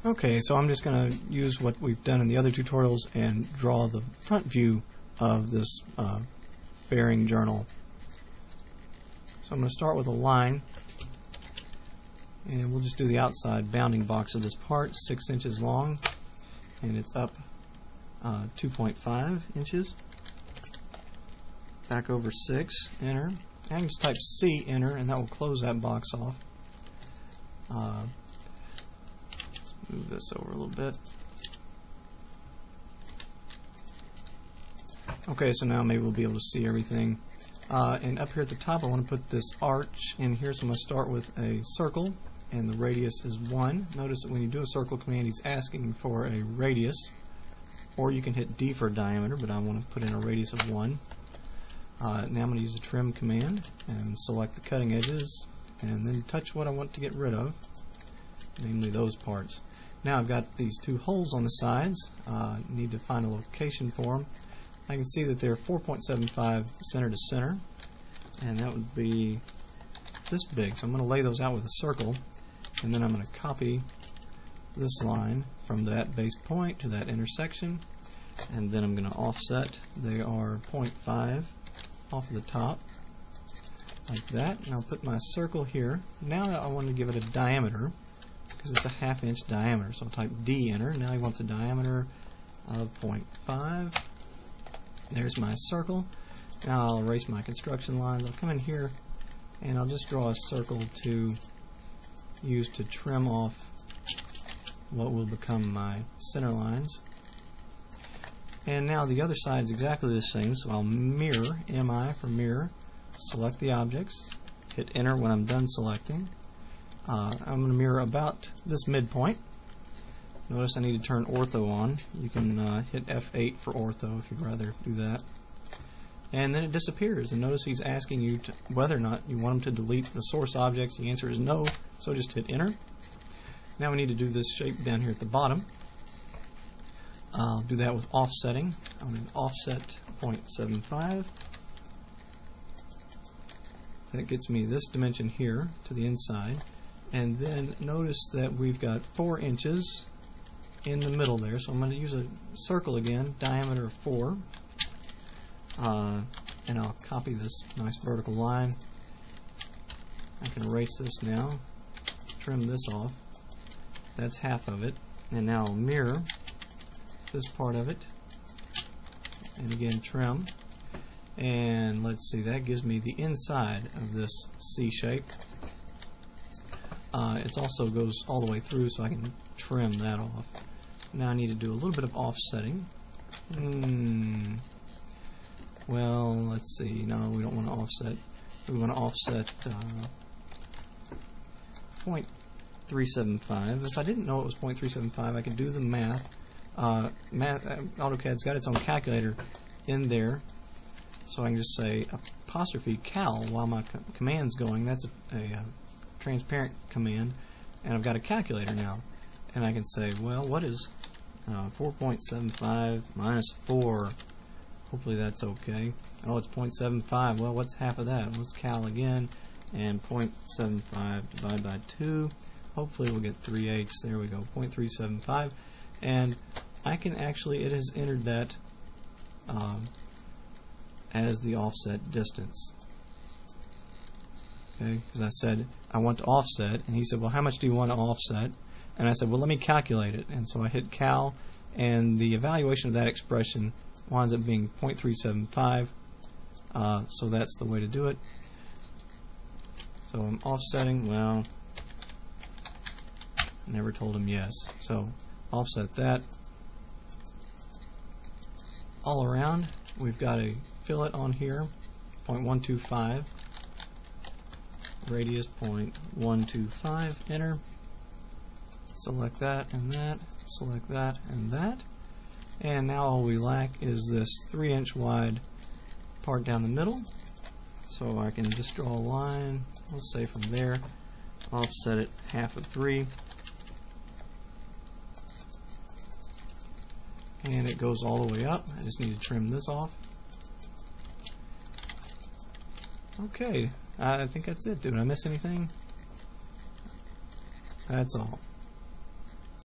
Okay, so I'm just going to use what we've done in the other tutorials and draw the front view of this bearing journal. So I'm going to start with a line, and we'll just do the outside bounding box of this part, 6 inches long, and it's up 2.5 inches. Back over 6, enter. I can just type C, enter, and that will close that box off. Move this over a little bit. Okay, so now maybe we'll be able to see everything. And up here at the top I want to put this arch in here, so I'm going to start with a circle, and the radius is 1. Notice that when you do a circle command, he's asking for a radius, or you can hit D for diameter, but I want to put in a radius of 1. Now I'm going to use the trim command and select the cutting edges, and then touch what I want to get rid of, namely those parts. Now I've got these 2 holes on the sides. Need to find a location for them. I can see that they're 4.75 center to center, and that would be this big. So I'm going to lay those out with a circle, and then I'm going to copy this line from that base point to that intersection, and then I'm going to offset. They are 0.5 off of the top, like that, and I'll put my circle here. Now I want to give it a diameter, because it's a 1/2 inch diameter, so I'll type D, enter. Now he wants a diameter of 0.5. There's my circle. Now I'll erase my construction lines. I'll come in here and I'll just draw a circle to use to trim off what will become my center lines. And now the other side is exactly the same, so I'll mirror, MI for mirror, select the objects, hit enter when I'm done selecting. I'm going to mirror about this midpoint. Notice I need to turn ortho on. You can hit F8 for ortho if you'd rather do that. And then it disappears, and notice he's asking you whether or not you want him to delete the source objects. The answer is no, so just hit enter. Now we need to do this shape down here at the bottom. I'll do that with offsetting. I'm going to offset 0.75. That gets me this dimension here to the inside. And then notice that we've got 4 inches in the middle there, so I'm going to use a circle again, diameter of 4, and I'll copy this nice vertical line. I can erase this now, trim this off. That's half of it, and now I'll mirror this part of it, and again trim, and let's see, that gives me the inside of this C shape. It also goes all the way through, so I can trim that off. Now I need to do a little bit of offsetting. Well, let's see. No, we don't want to offset. We want to offset 0.375. If I didn't know it was 0.375, I could do the math. AutoCAD's got its own calculator in there, so I can just say apostrophe cal while my command's going. That's a transparent command, and I've got a calculator now, and I can say, well, what is 4.75 minus 4? Hopefully that's okay. Oh, it's 0.75. Well, what's half of that? Let's cal again, and 0.75 divided by 2. Hopefully we'll get 3/8. There we go, 0.375. And I can actually, it has entered that as the offset distance. Okay, because I said I want to offset, and he said, well, how much do you want to offset? And I said, well, let me calculate it. And so I hit cal, and the evaluation of that expression winds up being 0.375. So that's the way to do it. So I'm offsetting. Well, I never told him yes. So offset that. All around, we've got a fillet on here, 0.125. Radius 0.125, enter. Select that and that, select that and that. And now all we lack is this 3-inch wide part down the middle. So I can just draw a line, let's say from there, offset it 1/2 of 3. And it goes all the way up. I just need to trim this off. Okay, I think that's it. Did I miss anything? That's all.